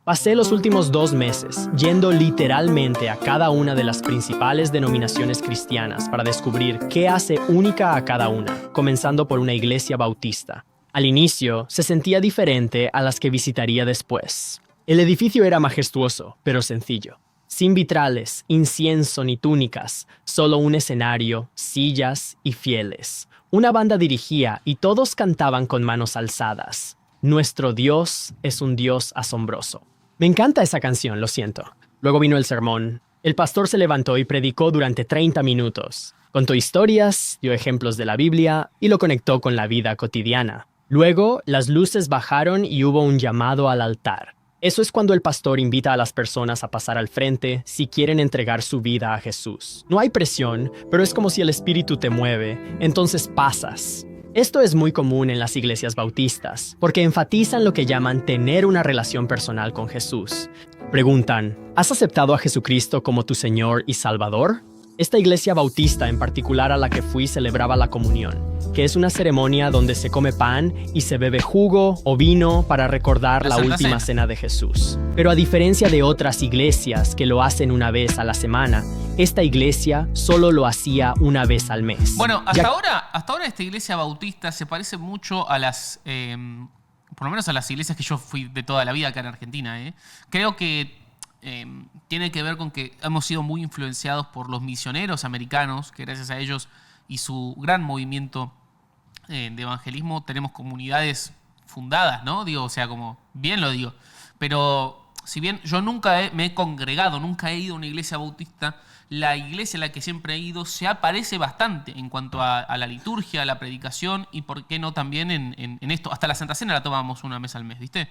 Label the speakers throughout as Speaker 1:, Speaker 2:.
Speaker 1: Pasé los últimos 2 meses yendo literalmente a cada una de las principales denominaciones cristianas para descubrir qué hace única a cada una, comenzando por una iglesia bautista. Al inicio, se sentía diferente a las que visitaría después. El edificio era majestuoso, pero sencillo. Sin vitrales, incienso ni túnicas, solo un escenario, sillas y fieles. Una banda dirigía y todos cantaban con manos alzadas. Nuestro Dios es un Dios asombroso. Me encanta esa canción, lo siento. Luego vino el sermón. El pastor se levantó y predicó durante 30 minutos. Contó historias, dio ejemplos de la Biblia y lo conectó con la vida cotidiana. Luego, las luces bajaron y hubo un llamado al altar. Eso es cuando el pastor invita a las personas a pasar al frente si quieren entregar su vida a Jesús. No hay presión, pero es como si el Espíritu te mueve, entonces pasas. Esto es muy común en las iglesias bautistas, porque enfatizan lo que llaman tener una relación personal con Jesús. Preguntan, ¿has aceptado a Jesucristo como tu Señor y Salvador? Esta iglesia bautista en particular a la que fui celebraba la comunión, que es una ceremonia donde se come pan y se bebe jugo o vino para recordar la última cena de Jesús. Pero a diferencia de otras iglesias que lo hacen una vez a la semana, esta iglesia solo lo hacía una vez al mes.
Speaker 2: Bueno, hasta ahora esta iglesia bautista se parece mucho a las, por lo menos a las iglesias que yo fui de toda la vida acá en Argentina. Creo que tiene que ver con que hemos sido muy influenciados por los misioneros americanos, que gracias a ellos y su gran movimiento de evangelismo tenemos comunidades fundadas, ¿no? Digo, o sea, como bien lo digo. Pero si bien yo nunca me he congregado, nunca he ido a una iglesia bautista, la iglesia a la que siempre he ido se aparece bastante en cuanto a la liturgia, a la predicación y por qué no también en esto. Hasta la Santa Cena la tomábamos una vez al mes, ¿viste?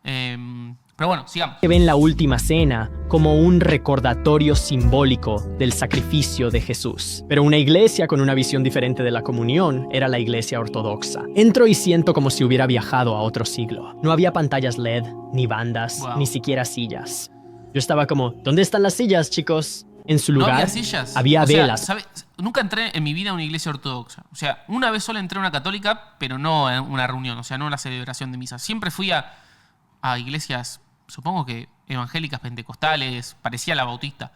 Speaker 2: Pero bueno, sigamos.
Speaker 1: Ven la última cena como un recordatorio simbólico del sacrificio de Jesús. Pero una iglesia con una visión diferente de la comunión era la iglesia ortodoxa. Entro y siento como si hubiera viajado a otro siglo. No había pantallas LED, ni bandas, ni siquiera sillas. Yo estaba como, ¿dónde están las sillas, chicos? En su lugar,
Speaker 2: no había sillas.
Speaker 1: Había velas.
Speaker 2: ¿Sabes? Nunca entré en mi vida a una iglesia ortodoxa. O sea, una vez sola entré a una católica, pero no a una reunión, o sea, no a una celebración de misa. Siempre fui a iglesias, supongo que evangélicas, pentecostales, parecía la bautista.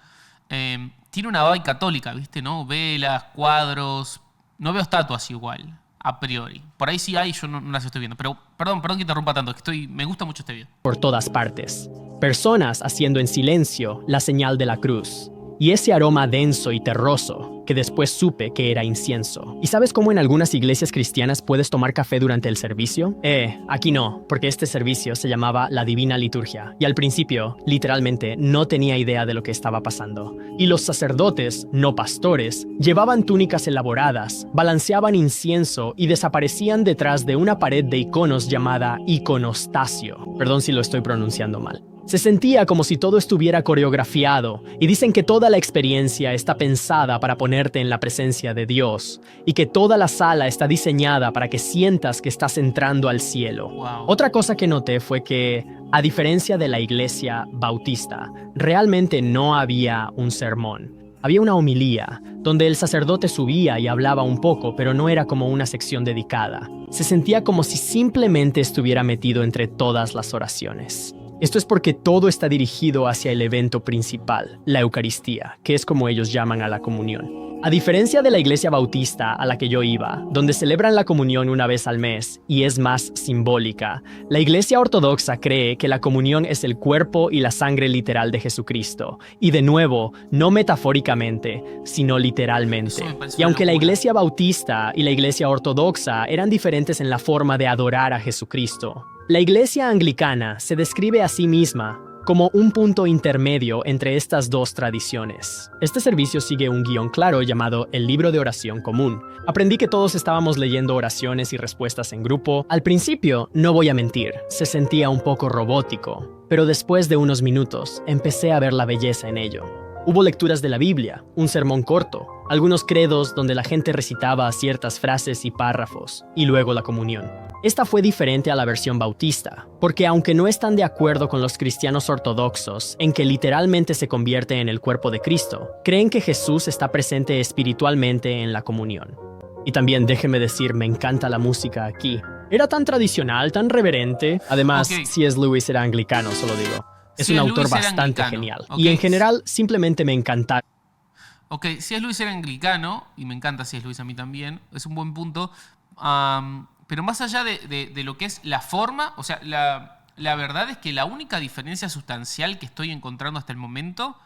Speaker 2: Tiene una vibe católica, ¿viste? ¿No? Velas, cuadros. No veo estatuas igual, a priori. Por ahí sí hay, yo no las estoy viendo. Pero perdón que interrumpa tanto, es que me gusta mucho este video.
Speaker 1: Por todas partes. Personas haciendo en silencio la señal de la cruz. Y ese aroma denso y terroso, que después supe que era incienso. ¿Y sabes cómo en algunas iglesias cristianas puedes tomar café durante el servicio? Aquí no, porque este servicio se llamaba la Divina Liturgia. Y al principio, literalmente, no tenía idea de lo que estaba pasando. Y los sacerdotes, no pastores, llevaban túnicas elaboradas, balanceaban incienso y desaparecían detrás de una pared de iconos llamada iconostasio. Perdón si lo estoy pronunciando mal. Se sentía como si todo estuviera coreografiado y dicen que toda la experiencia está pensada para ponerte en la presencia de Dios y que toda la sala está diseñada para que sientas que estás entrando al cielo.
Speaker 2: Wow.
Speaker 1: Otra cosa que noté fue que, a diferencia de la iglesia bautista, realmente no había un sermón. Había una homilía, donde el sacerdote subía y hablaba un poco, pero no era como una sección dedicada. Se sentía como si simplemente estuviera metido entre todas las oraciones. Esto es porque todo está dirigido hacia el evento principal, la Eucaristía, que es como ellos llaman a la comunión. A diferencia de la iglesia bautista a la que yo iba, donde celebran la comunión una vez al mes y es más simbólica, la iglesia ortodoxa cree que la comunión es el cuerpo y la sangre literal de Jesucristo. Y de nuevo, no metafóricamente, sino literalmente. Y aunque la iglesia bautista y la iglesia ortodoxa eran diferentes en la forma de adorar a Jesucristo, la iglesia anglicana se describe a sí misma como un punto intermedio entre estas dos tradiciones. Este servicio sigue un guión claro llamado el libro de oración común. Aprendí que todos estábamos leyendo oraciones y respuestas en grupo. Al principio, no voy a mentir, se sentía un poco robótico, pero después de unos minutos empecé a ver la belleza en ello. Hubo lecturas de la Biblia, un sermón corto, algunos credos donde la gente recitaba ciertas frases y párrafos, y luego la comunión. Esta fue diferente a la versión bautista, porque aunque no están de acuerdo con los cristianos ortodoxos en que literalmente se convierte en el cuerpo de Cristo, creen que Jesús está presente espiritualmente en la comunión. Y también déjenme decir, me encanta la música aquí. Era tan tradicional, tan reverente. Además, C.S. Lewis era anglicano, solo digo. Es
Speaker 2: C.S.
Speaker 1: un autor
Speaker 2: Lewis era
Speaker 1: bastante
Speaker 2: anglicano,
Speaker 1: genial.
Speaker 2: ¿ok?
Speaker 1: Y en general simplemente me encanta.
Speaker 2: Ok, C.S. Lewis era anglicano, y me encanta C.S. Lewis a mí también, es un buen punto. Pero más allá de lo que es la forma, o sea, la verdad es que la única diferencia sustancial que estoy encontrando hasta el momento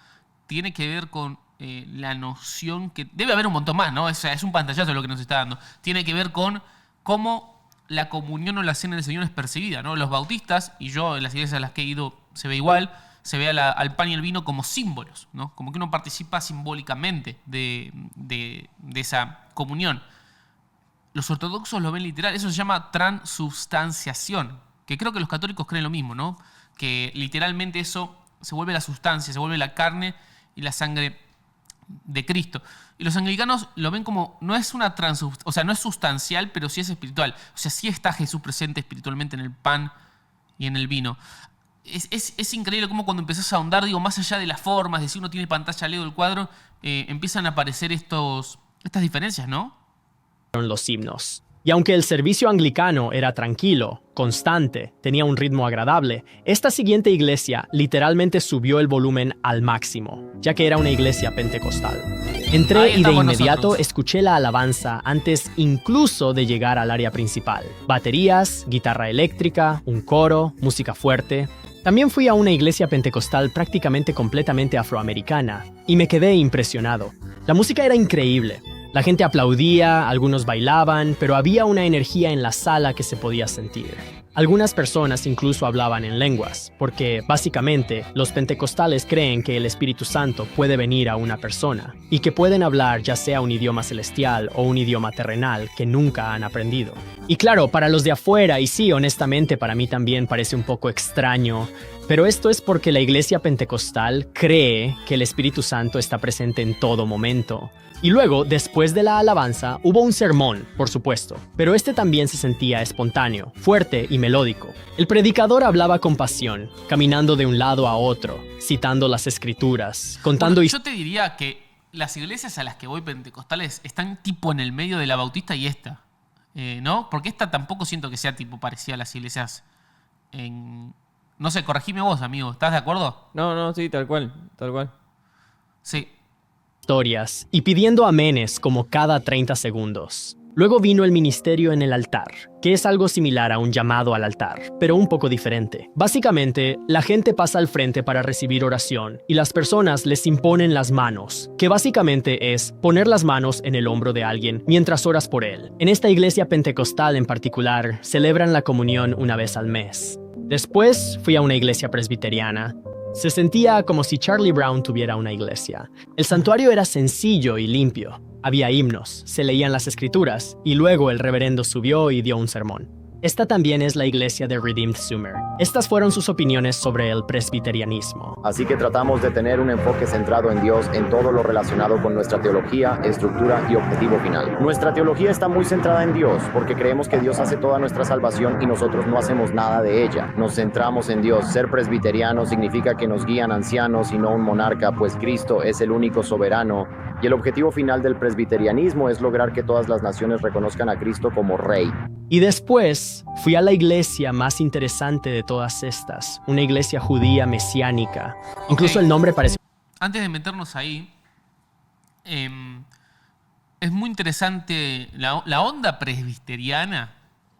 Speaker 2: tiene que ver con la noción que... Debe haber un montón más, ¿no? Es un pantallazo lo que nos está dando. Tiene que ver con cómo la comunión o la cena del Señor es percibida, ¿no? Los bautistas, y yo en las iglesias a las que he ido se ve igual, se ve al pan y el vino como símbolos, ¿no? Como que uno participa simbólicamente de esa comunión. Los ortodoxos lo ven literal, eso se llama transubstanciación, que creo que los católicos creen lo mismo, ¿no? Que literalmente eso se vuelve la sustancia, se vuelve la carne y la sangre de Cristo. Y los anglicanos lo ven como, no es una o sea, no es sustancial, pero sí es espiritual. O sea, sí está Jesús presente espiritualmente en el pan y en el vino. Es increíble cómo cuando empezás a ahondar, digo, más allá de las formas, de si uno tiene pantalla LED del cuadro, empiezan a aparecer estas diferencias, ¿no?
Speaker 1: Los himnos. Y aunque el servicio anglicano era tranquilo, constante, tenía un ritmo agradable, esta siguiente iglesia literalmente subió el volumen al máximo, ya que era una iglesia pentecostal. Entré y de inmediato escuché la alabanza antes incluso de llegar al área principal. Baterías, guitarra eléctrica, un coro, música fuerte. También fui a una iglesia pentecostal prácticamente completamente afroamericana y me quedé impresionado. La música era increíble. La gente aplaudía, algunos bailaban, pero había una energía en la sala que se podía sentir. Algunas personas incluso hablaban en lenguas, porque básicamente los pentecostales creen que el Espíritu Santo puede venir a una persona y que pueden hablar ya sea un idioma celestial o un idioma terrenal que nunca han aprendido. Y claro, para los de afuera, y sí, honestamente para mí también parece un poco extraño, pero esto es porque la iglesia pentecostal cree que el Espíritu Santo está presente en todo momento. Y luego, después de la alabanza, hubo un sermón, por supuesto, pero este también se sentía espontáneo, fuerte y melódico. El predicador hablaba con pasión, caminando de un lado a otro, citando las escrituras, contando
Speaker 2: Yo te diría que las iglesias a las que voy pentecostales están tipo en el medio de la bautista y esta, ¿no? Porque esta tampoco siento que sea tipo parecida a las iglesias en... No sé, corregime vos, amigo, ¿estás de acuerdo?
Speaker 3: No, sí, tal cual.
Speaker 2: Sí.
Speaker 1: Historias y pidiendo amenes como cada 30 segundos. Luego vino el ministerio en el altar, que es algo similar a un llamado al altar, pero un poco diferente. Básicamente, la gente pasa al frente para recibir oración y las personas les imponen las manos, que básicamente es poner las manos en el hombro de alguien mientras oras por él. En esta iglesia pentecostal en particular, celebran la comunión una vez al mes. Después fui a una iglesia presbiteriana. Se sentía como si Charlie Brown tuviera una iglesia. El santuario era sencillo y limpio. Había himnos, se leían las escrituras, y luego el reverendo subió y dio un sermón. Esta también es la iglesia de Redeemed Sumer. Estas fueron sus opiniones sobre el presbiterianismo.
Speaker 4: Así que tratamos de tener un enfoque centrado en Dios en todo lo relacionado con nuestra teología, estructura y objetivo final. Nuestra teología está muy centrada en Dios porque creemos que Dios hace toda nuestra salvación y nosotros no hacemos nada de ella. Nos centramos en Dios. Ser presbiteriano significa que nos guían ancianos y no un monarca, pues Cristo es el único soberano. Y el objetivo final del presbiterianismo es lograr que todas las naciones reconozcan a Cristo como Rey.
Speaker 1: Y después fui a la iglesia más interesante de todas estas, una iglesia judía mesiánica. Incluso el nombre parece...
Speaker 2: Antes de meternos ahí, es muy interesante la onda presbiteriana.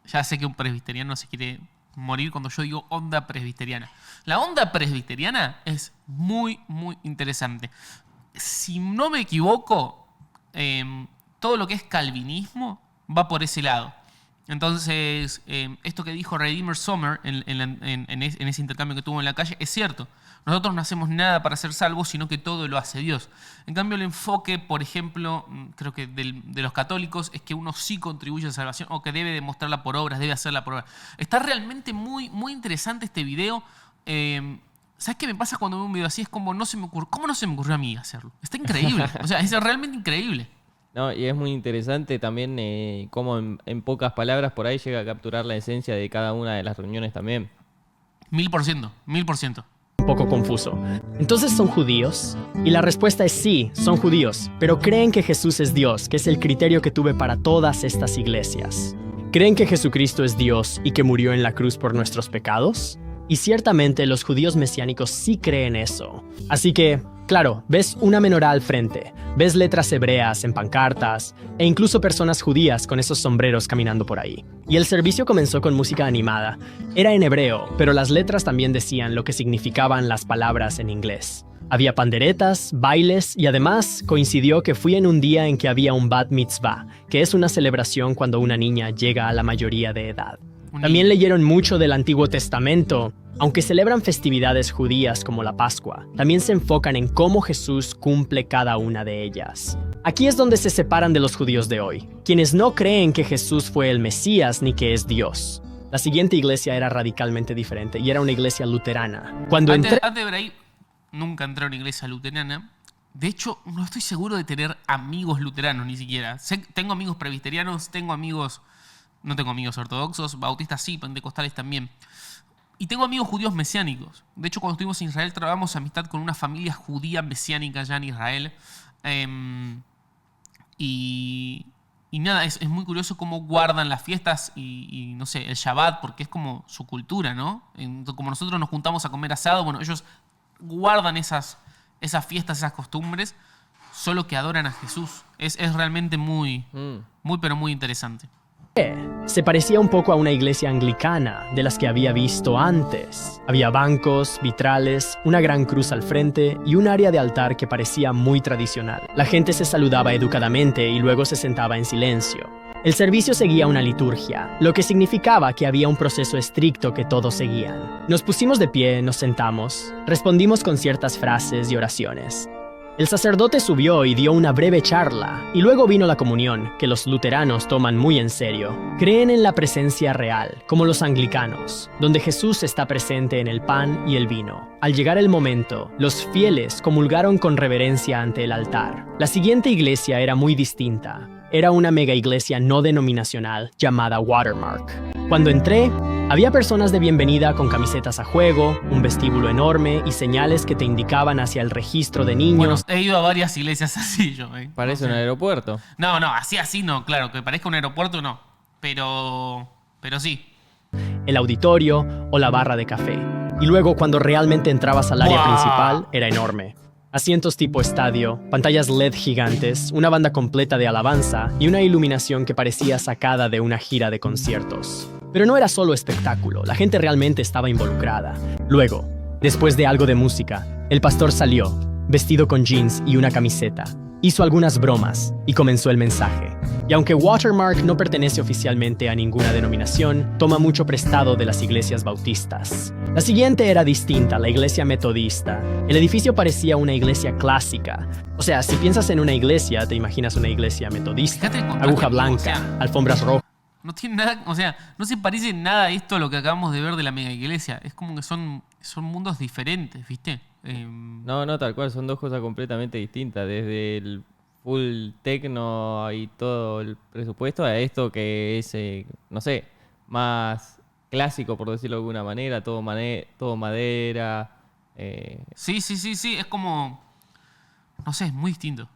Speaker 2: Ya sé que un presbiteriano se quiere morir cuando yo digo onda presbiteriana. La onda presbiteriana es muy, muy interesante. Si no me equivoco, todo lo que es calvinismo va por ese lado. Entonces, esto que dijo Redeemer Sommer en ese intercambio que tuvo en la calle es cierto. Nosotros no hacemos nada para ser salvos, sino que todo lo hace Dios. En cambio, el enfoque, por ejemplo, creo que de los católicos es que uno sí contribuye a la salvación o que debe demostrarla por obras, debe hacerla por obras. Está realmente muy, muy interesante este video. ¿Sabes qué me pasa cuando veo un video así? Es como, ¿cómo no se me ocurrió a mí hacerlo? Está increíble. O sea, es realmente increíble.
Speaker 3: No, y es muy interesante también cómo en pocas palabras por ahí llega a capturar la esencia de cada una de las reuniones también.
Speaker 2: 1000%.
Speaker 1: un poco confuso. ¿Entonces son judíos? Y la respuesta es sí, son judíos, pero creen que Jesús es Dios, que es el criterio que tuve para todas estas iglesias. ¿Creen que Jesucristo es Dios y que murió en la cruz por nuestros pecados? Y ciertamente los judíos mesiánicos sí creen eso. Así que, claro, ves una menorá al frente, ves letras hebreas en pancartas e incluso personas judías con esos sombreros caminando por ahí. Y el servicio comenzó con música animada. Era en hebreo, pero las letras también decían lo que significaban las palabras en inglés. Había panderetas, bailes y además coincidió que fui en un día en que había un bat mitzvah, que es una celebración cuando una niña llega a la mayoría de edad. También leyeron mucho del Antiguo Testamento. Aunque celebran festividades judías como la Pascua, también se enfocan en cómo Jesús cumple cada una de ellas. Aquí es donde se separan de los judíos de hoy, quienes no creen que Jesús fue el Mesías ni que es Dios. La siguiente iglesia era radicalmente diferente y era una iglesia luterana.
Speaker 2: Antes de ver ahí, nunca entré a una iglesia luterana. De hecho, no estoy seguro de tener amigos luteranos ni siquiera. Tengo amigos presbiterianos, no tengo amigos ortodoxos, bautistas sí, pentecostales también. Y tengo amigos judíos mesiánicos. De hecho, cuando estuvimos en Israel, trabajamos amistad con una familia judía mesiánica allá en Israel. Y nada, es muy curioso cómo guardan las fiestas y no sé, el Shabbat, porque es como su cultura, ¿no? Como nosotros nos juntamos a comer asado, bueno, ellos guardan esas fiestas, esas costumbres, solo que adoran a Jesús. Es realmente muy, pero muy interesante.
Speaker 1: Se parecía un poco a una iglesia anglicana de las que había visto antes. Había bancos, vitrales, una gran cruz al frente y un área de altar que parecía muy tradicional. La gente se saludaba educadamente y luego se sentaba en silencio. El servicio seguía una liturgia, lo que significaba que había un proceso estricto que todos seguían. Nos pusimos de pie, nos sentamos, respondimos con ciertas frases y oraciones. El sacerdote subió y dio una breve charla, y luego vino la comunión, que los luteranos toman muy en serio. Creen en la presencia real, como los anglicanos, donde Jesús está presente en el pan y el vino. Al llegar el momento, los fieles comulgaron con reverencia ante el altar. La siguiente iglesia era muy distinta. Era una mega iglesia no denominacional llamada Watermark. Cuando entré, había personas de bienvenida con camisetas a juego, un vestíbulo enorme y señales que te indicaban hacia el registro de niños.
Speaker 2: Bueno, he ido a varias iglesias así yo.
Speaker 3: Parece un aeropuerto.
Speaker 2: No, así no, claro, que parezca un aeropuerto no. Pero sí.
Speaker 1: El auditorio o la barra de café. Y luego cuando realmente entrabas al área principal, era enorme. Asientos tipo estadio, pantallas LED gigantes, una banda completa de alabanza y una iluminación que parecía sacada de una gira de conciertos. Pero no era solo espectáculo, la gente realmente estaba involucrada. Luego, después de algo de música, el pastor salió, vestido con jeans y una camiseta. Hizo algunas bromas y comenzó el mensaje. Y aunque Watermark no pertenece oficialmente a ninguna denominación, toma mucho prestado de las iglesias bautistas. La siguiente era distinta, la iglesia metodista. El edificio parecía una iglesia clásica. O sea, si piensas en una iglesia, te imaginas una iglesia metodista. Aguja blanca, alfombras rojas.
Speaker 2: No tiene nada, o sea, no se parece nada esto a lo que acabamos de ver de la mega iglesia. Es como que son mundos diferentes, ¿viste?
Speaker 3: No, tal cual, son dos cosas completamente distintas. Desde el full techno y todo el presupuesto a esto que es, no sé, más clásico, por decirlo de alguna manera, todo madera.
Speaker 2: Sí, es como, no sé, es muy distinto.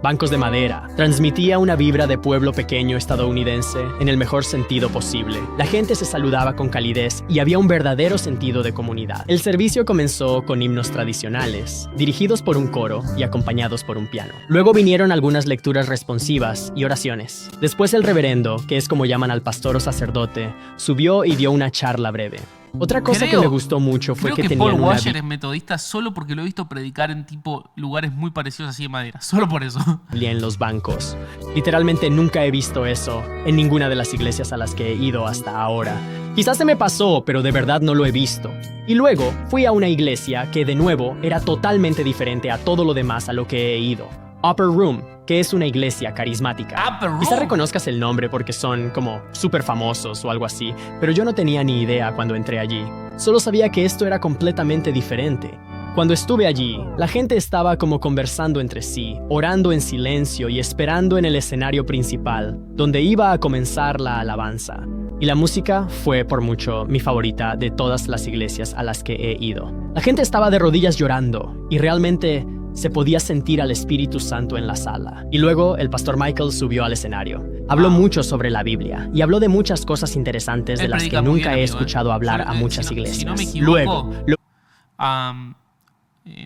Speaker 1: Bancos de madera. Transmitía una vibra de pueblo pequeño estadounidense en el mejor sentido posible. La gente se saludaba con calidez y había un verdadero sentido de comunidad. El servicio comenzó con himnos tradicionales, dirigidos por un coro y acompañados por un piano. Luego vinieron algunas lecturas responsivas y oraciones. Después el reverendo, que es como llaman al pastor o sacerdote, subió y dio una charla breve. Otra cosa que me gustó mucho fue que tenían
Speaker 2: Paul Washer es metodista solo porque lo he visto predicar en tipo lugares muy parecidos así de madera. Solo por eso.
Speaker 1: En los bancos. Literalmente nunca he visto eso en ninguna de las iglesias a las que he ido hasta ahora. Quizás se me pasó, pero de verdad no lo he visto. Y luego fui a una iglesia que de nuevo era totalmente diferente a todo lo demás a lo que he ido. Upper Room, que es una iglesia carismática. Quizá reconozcas el nombre porque son como súper famosos o algo así, pero yo no tenía ni idea cuando entré allí. Solo sabía que esto era completamente diferente. Cuando estuve allí, la gente estaba como conversando entre sí, orando en silencio y esperando en el escenario principal, donde iba a comenzar la alabanza. Y la música fue por mucho mi favorita de todas las iglesias a las que he ido. La gente estaba de rodillas llorando y realmente se podía sentir al Espíritu Santo en la sala. Y luego el pastor Michael subió al escenario. Habló mucho sobre la Biblia y habló de muchas cosas interesantes de
Speaker 2: Él
Speaker 1: las que
Speaker 2: predica muy
Speaker 1: nunca
Speaker 2: bien,
Speaker 1: he
Speaker 2: amigo,
Speaker 1: escuchado hablar a muchas
Speaker 2: si
Speaker 1: iglesias.
Speaker 2: no me equivoco,
Speaker 1: Luego,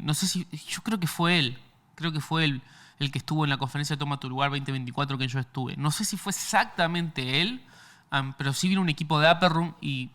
Speaker 2: no sé si, yo creo que fue él, el que estuvo en la conferencia Toma tu Lugar 2024 que yo estuve. No sé si fue exactamente él, pero sí vino un equipo de Upper Room y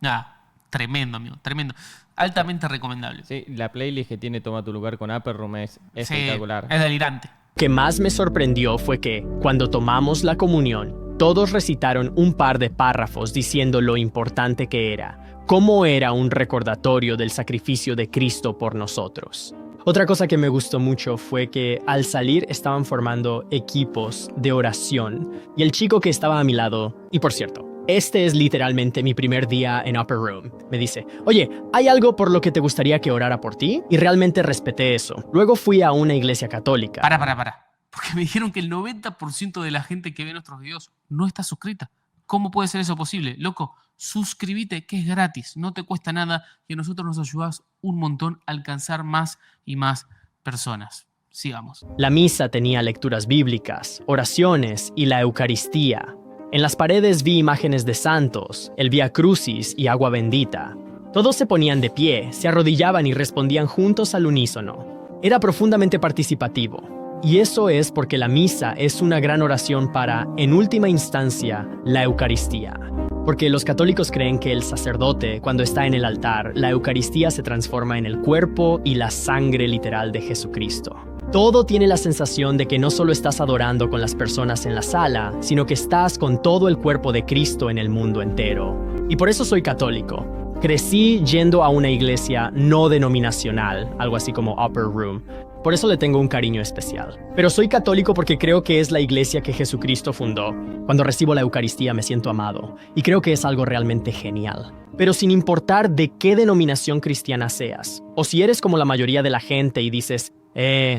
Speaker 2: nada, tremendo, amigo, tremendo. Altamente recomendable.
Speaker 3: Sí, la playlist que tiene Toma tu Lugar con Upper Room es
Speaker 2: Sí,
Speaker 3: espectacular.
Speaker 2: es delirante.
Speaker 1: Lo que más me sorprendió fue que, cuando tomamos la comunión, todos recitaron un par de párrafos diciendo lo importante que era, cómo era un recordatorio del sacrificio de Cristo por nosotros. Otra cosa que me gustó mucho fue que al salir estaban formando equipos de oración y el chico que estaba a mi lado, y por cierto, este es literalmente mi primer día en Upper Room. Me dice, oye, ¿hay algo por lo que te gustaría que orara por ti? Y realmente respeté eso. Luego fui a una iglesia católica.
Speaker 2: Para. Porque me dijeron que el 90% de la gente que ve nuestros videos no está suscrita. ¿Cómo puede ser eso posible? Loco, suscríbete, que es gratis, no te cuesta nada y a nosotros nos ayudas un montón a alcanzar más y más personas. Sigamos.
Speaker 1: La misa tenía lecturas bíblicas, oraciones y la Eucaristía. En las paredes vi imágenes de santos, el Vía Crucis y agua bendita. Todos se ponían de pie, se arrodillaban y respondían juntos al unísono. Era profundamente participativo. Y eso es porque la misa es una gran oración para, en última instancia, la Eucaristía. Porque los católicos creen que el sacerdote, cuando está en el altar, la Eucaristía se transforma en el cuerpo y la sangre literal de Jesucristo. Todo tiene la sensación de que no solo estás adorando con las personas en la sala, sino que estás con todo el cuerpo de Cristo en el mundo entero. Y por eso soy católico. Crecí yendo a una iglesia no denominacional, algo así como Upper Room. Por eso le tengo un cariño especial. Pero soy católico porque creo que es la iglesia que Jesucristo fundó. Cuando recibo la Eucaristía me siento amado, y creo que es algo realmente genial. Pero sin importar de qué denominación cristiana seas, o si eres como la mayoría de la gente y dices,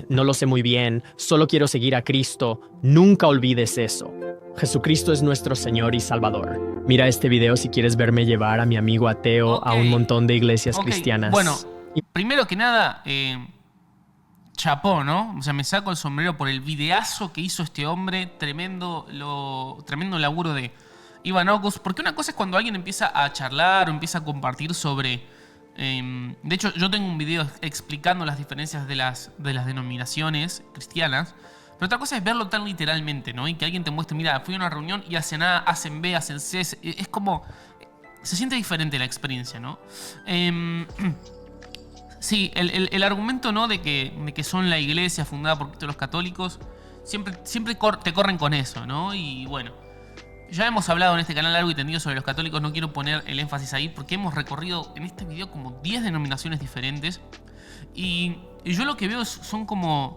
Speaker 1: no lo sé muy bien, solo quiero seguir a Cristo, nunca olvides eso. Jesucristo es nuestro Señor y Salvador. Mira este video si quieres verme llevar a mi amigo ateo a un montón de iglesias cristianas.
Speaker 2: Bueno, primero que nada, chapó, ¿no? O sea, me saco el sombrero por el videazo que hizo este hombre, tremendo laburo de Ivan August, porque una cosa es cuando alguien empieza a charlar o empieza a compartir sobre... de hecho, yo tengo un video explicando las diferencias de las denominaciones cristianas, pero otra cosa es verlo tan literalmente, ¿no? Y que alguien te muestre, mira, fui a una reunión y hacen A, hacen B, hacen C, es como... Se siente diferente la experiencia, ¿no? Sí, el argumento, ¿no? de que son la iglesia fundada por los católicos, siempre te corren con eso, ¿no? Y bueno, ya hemos hablado en este canal largo y tendido sobre los católicos, no quiero poner el énfasis ahí porque hemos recorrido en este video como 10 denominaciones diferentes y yo lo que veo son como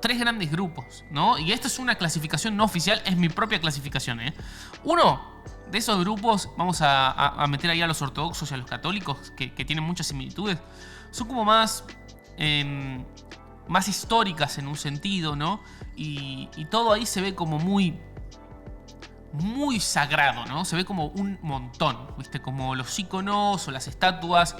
Speaker 2: 3 grandes grupos, ¿no? Y esta es una clasificación no oficial, es mi propia clasificación, ¿eh? Uno de esos grupos, vamos a meter ahí a los ortodoxos y a los católicos, que tienen muchas similitudes, son como más históricas en un sentido, ¿no? Y todo ahí se ve como muy sagrado, ¿no? Se ve como un montón, ¿viste? Como los íconos o las estatuas,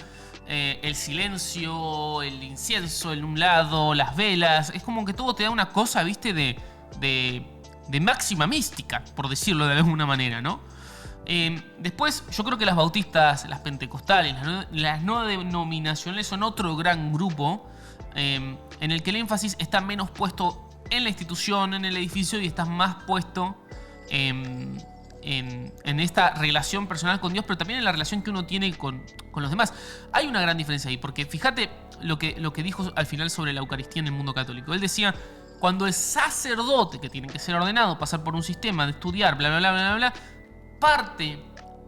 Speaker 2: el silencio, el incienso en un lado, las velas. Es como que todo te da una cosa, ¿viste? De máxima mística, por decirlo de alguna manera, ¿no? Después, yo creo que las bautistas, las pentecostales, las no denominacionales son otro gran grupo en el que el énfasis está menos puesto en la institución, en el edificio, y está más puesto en esta relación personal con Dios, pero también en la relación que uno tiene con los demás. Hay una gran diferencia ahí, porque fíjate lo que dijo al final sobre la Eucaristía en el mundo católico. Él decía, cuando el sacerdote, que tiene que ser ordenado, pasar por un sistema de estudiar, bla, bla, bla, bla, bla, parte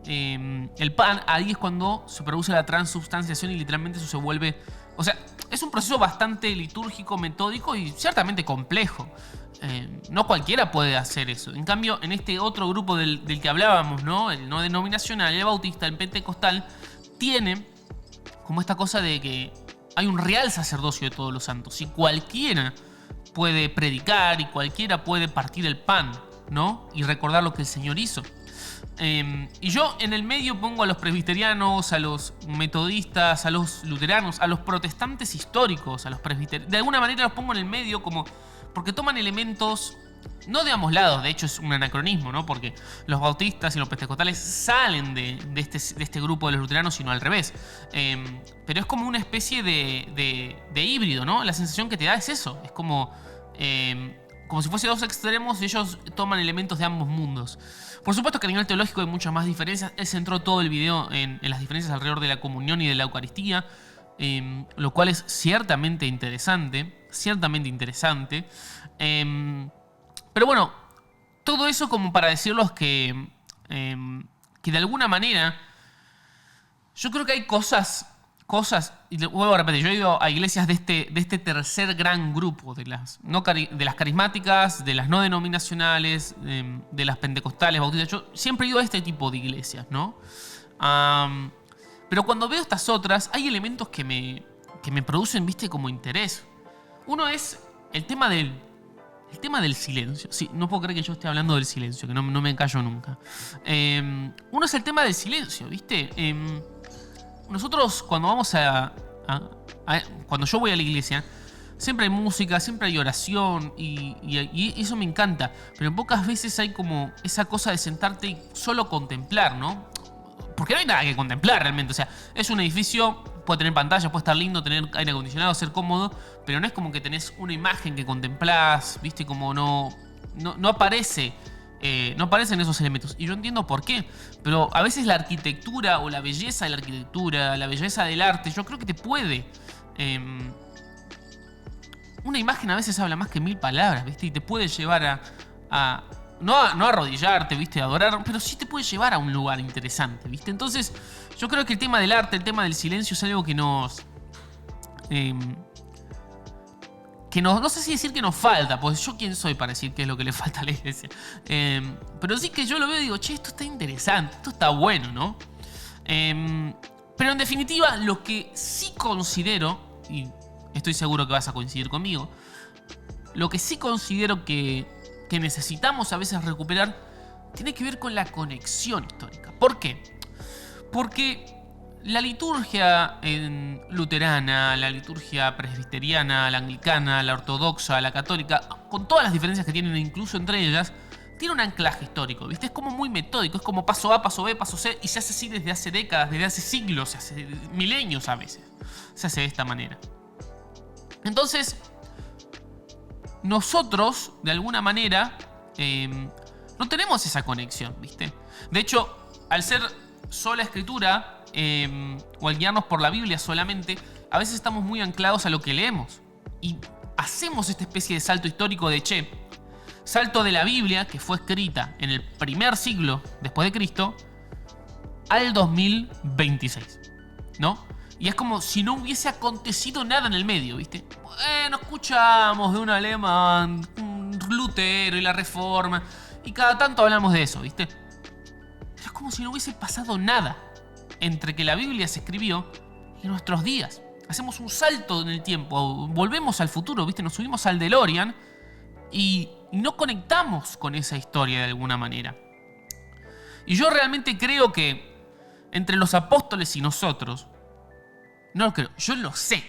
Speaker 2: el pan, ahí es cuando se produce la transubstanciación y literalmente eso se vuelve... O sea, es un proceso bastante litúrgico, metódico y ciertamente complejo. No cualquiera puede hacer eso. En cambio, en este otro grupo del que hablábamos, ¿no? El no denominacional, el bautista, el pentecostal, tiene como esta cosa de que hay un real sacerdocio de todos los santos y cualquiera puede predicar y cualquiera puede partir el pan, ¿no? Y recordar lo que el Señor hizo. Y yo en el medio pongo a los presbiterianos, a los metodistas, a los luteranos, a los protestantes históricos, a los presbiterianos. De alguna manera los pongo en el medio como... porque toman elementos no de ambos lados, de hecho es un anacronismo, ¿no? Porque los bautistas y los pentecostales salen de este grupo de los luteranos, sino al revés. Pero es como una especie de híbrido, ¿no? La sensación que te da es eso. Es como si fuese dos extremos y ellos toman elementos de ambos mundos. Por supuesto que a nivel teológico hay muchas más diferencias. Él centró todo el video en las diferencias alrededor de la comunión y de la Eucaristía, lo cual es ciertamente interesante. Ciertamente interesante. Pero bueno, todo eso como para decirlos que de alguna manera yo creo que hay cosas, y vuelvo a repetir, yo he ido a iglesias de este tercer gran grupo, de las carismáticas, de las no denominacionales, de las pentecostales, bautistas. Yo siempre he ido a este tipo de iglesias, ¿no? Pero cuando veo estas otras, hay elementos que me producen, viste, como interés. Uno es el tema del silencio. Sí, no puedo creer que yo esté hablando del silencio, que no me callo nunca. Uno es el tema del silencio, ¿viste? Nosotros cuando vamos cuando yo voy a la iglesia, siempre hay música, siempre hay oración y eso me encanta. Pero pocas veces hay como esa cosa de sentarte y solo contemplar, ¿no? Porque no hay nada que contemplar realmente. O sea, es un edificio, puede tener pantalla, puede estar lindo, tener aire acondicionado, ser cómodo, pero no es como que tenés una imagen que contemplás, ¿viste? Como no aparece. No aparecen esos elementos. Y yo entiendo por qué. Pero a veces la arquitectura o la belleza de la arquitectura, la belleza del arte, yo creo que te puede... una imagen a veces habla más que 1000 palabras, ¿viste? Y te puede llevar no arrodillarte, ¿viste? A adorar, pero sí te puede llevar a un lugar interesante, ¿viste? Entonces, yo creo que el tema del arte, el tema del silencio es algo que nos... no sé si decir que nos falta, pues yo quién soy para decir qué es lo que le falta a la iglesia. Pero sí que yo lo veo y digo, che, esto está interesante, esto está bueno, ¿no? Pero en definitiva, lo que sí considero, y estoy seguro que vas a coincidir conmigo, lo que sí considero que necesitamos a veces recuperar tiene que ver con la conexión histórica. ¿Por qué? Porque la liturgia luterana, la liturgia presbiteriana, la anglicana, la ortodoxa, la católica, con todas las diferencias que tienen incluso entre ellas, tiene un anclaje histórico, ¿viste? Es como muy metódico, es como paso A, paso B, paso C, y se hace así desde hace décadas, desde hace siglos, se hace milenios a veces. Se hace de esta manera. Entonces, nosotros, de alguna manera, no tenemos esa conexión, ¿viste? De hecho, al ser sola escritura, o al guiarnos por la Biblia solamente, a veces estamos muy anclados a lo que leemos. Y hacemos esta especie de salto histórico de, salto de la Biblia, que fue escrita en el primer siglo después de Cristo, al 2026, ¿no? Y es como si no hubiese acontecido nada en el medio, ¿viste? Bueno, escuchamos de un alemán, un Lutero y la Reforma, y cada tanto hablamos de eso, ¿viste? Pero es como si no hubiese pasado nada entre que la Biblia se escribió y nuestros días. Hacemos un salto en el tiempo, volvemos al futuro, ¿viste? Nos subimos al DeLorean y no conectamos con esa historia de alguna manera. Y yo realmente creo que entre los apóstoles y nosotros, no lo creo, yo lo sé,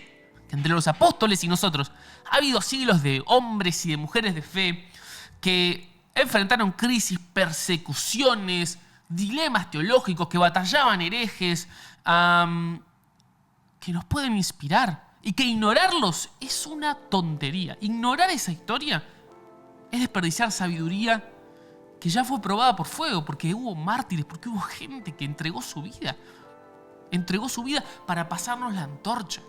Speaker 2: que entre los apóstoles y nosotros ha habido siglos de hombres y de mujeres de fe que enfrentaron crisis, persecuciones, dilemas teológicos, que batallaban herejes, que nos pueden inspirar, y que ignorarlos es una tontería. Ignorar esa historia es desperdiciar sabiduría que ya fue probada por fuego, porque hubo mártires, porque hubo gente que entregó su vida para pasarnos la antorcha.